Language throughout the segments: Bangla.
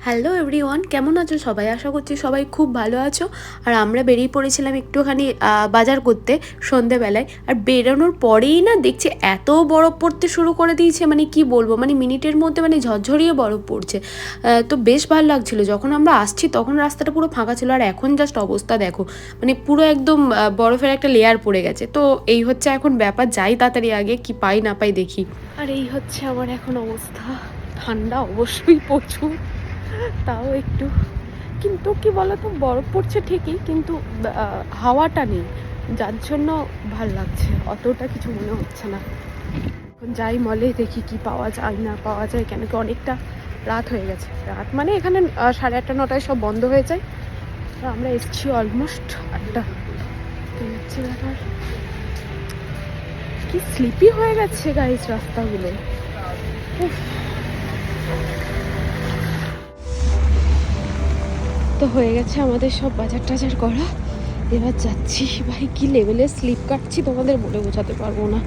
হ্যালো এভরিওয়ান, কেমন আছো সবাই? আশা করছি সবাই খুব ভালো আছো। আর আমরা বেরিয়ে পড়েছিলাম একটুখানি বাজার করতে সন্ধেবেলায়। আর বেরোনোর পরেই না দেখছি এত বরফ পড়তে শুরু করে দিয়েছে, মানে কি বলবো, মানে মিনিটের মধ্যে মানে ঝরঝরিয়ে বরফ পড়ছে। তো বেশ ভালো লাগছিল। যখন আমরা আসছি তখন রাস্তাটা পুরো ফাঁকা ছিল, আর এখন জাস্ট অবস্থা দেখো, মানে পুরো একদম বরফের একটা লেয়ার পড়ে গেছে। তো এই হচ্ছে এখন ব্যাপার, যাই তাড়াতাড়ি আগে কি পাই না পাই দেখি। আর এই হচ্ছে আমার এখন অবস্থা। ঠান্ডা অবশ্যই প্রচুর, তাও একটু, কিন্তু কি বলতো, বরফ পড়ছে ঠিকই, কিন্তু হাওয়াটা নেই, যার জন্য ভাল লাগছে, অতটা কিছু মনে হচ্ছে না। এখন যাই মলে, দেখি কি পাওয়া যায় না পাওয়া যায়, কেন কি অনেকটা রাত হয়ে গেছে। রাত মানে এখানে 8:30 9টায় সব বন্ধ হয়ে যায়। তো আমরা এসছি অলমোস্ট 8টা। তো হচ্ছে ব্যাপার, কি স্লিপি হয়ে গেছে গাইস রাস্তাগুলো। উফ। তো হয়ে গেছে আমাদের সব বাজার টাজার করা, এবার যাচ্ছি। ভাই কি লেভেলের স্লিপ কাটছি তোমাদের বলে বোঝাতে পারবো না।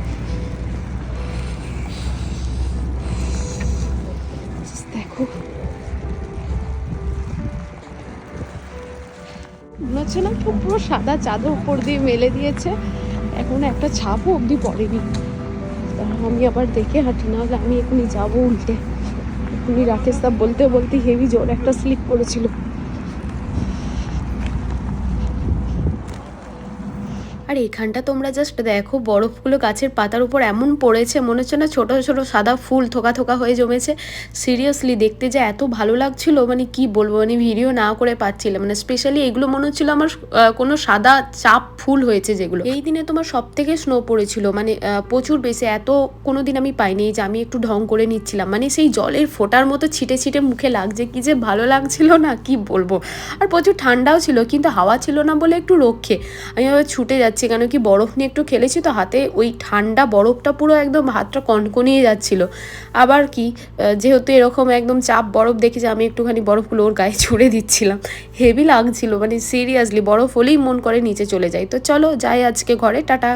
দেখো, মনে হচ্ছে না পুরো সাদা চাদর উপর দিয়ে মেলে দিয়েছে, এখন একটা ছাপও অবধি পড়েনি। আমি আবার দেখে হাঁটি, না হলে আমি এখনই যাবো উল্টে। এখনই রাকেশ দা বলতে বলতে হেভি জোর একটা স্লিপ করেছিল। আর এখানটা তোমরা জাস্ট দেখো, বরফগুলো গাছের পাতার উপর এমন পড়েছে, মনে হচ্ছে না ছোটো ছোটো সাদা ফুল থোকা থোকা হয়ে জমেছে। সিরিয়াসলি দেখতে যে এত ভালো লাগছিল, মানে কি বলবো, মানে ভিডিও না করে পাচ্ছিলাম, মানে স্পেশালি এগুলো মনে হচ্ছিল আমার কোনো সাদা চাপ ফুল হয়েছে যেগুলো। এই দিনে তোমার সব থেকে স্নো পড়েছিল, মানে প্রচুর বেশি, এত কোনো দিন আমি পাইনি। যে আমি একটু ঢং করে নিচ্ছিলাম, মানে সেই জলের ফোঁটার মতো ছিটে ছিটে মুখে লাগছে, কি যে ভালো লাগছিল না কি বলবো। আর প্রচুর ঠান্ডাও ছিল, কিন্তু হাওয়া ছিল না বলে একটু রক্ষে। আমি আবার ছুটে যাচ্ছি, কেন কি বরফ নিয়ে একটু খেলেছি তো, হাতে ওই ঠান্ডা বরফটা পুরো একদম হাতটা কনকনিয়ে যাচ্ছিল। আবার কি, যেহেতু এরকম একদম চাপ বরফ দেখেছি, আমি একটুখানি বরফগুলো ওর গায়ে ছুঁড়ে দিচ্ছিলাম। হেভি লাগছিল, মানে সিরিয়াসলি বরফ হলেই মন করে নিচে চলে যাই। তো চলো যাই আজকে ঘরে, টাটা।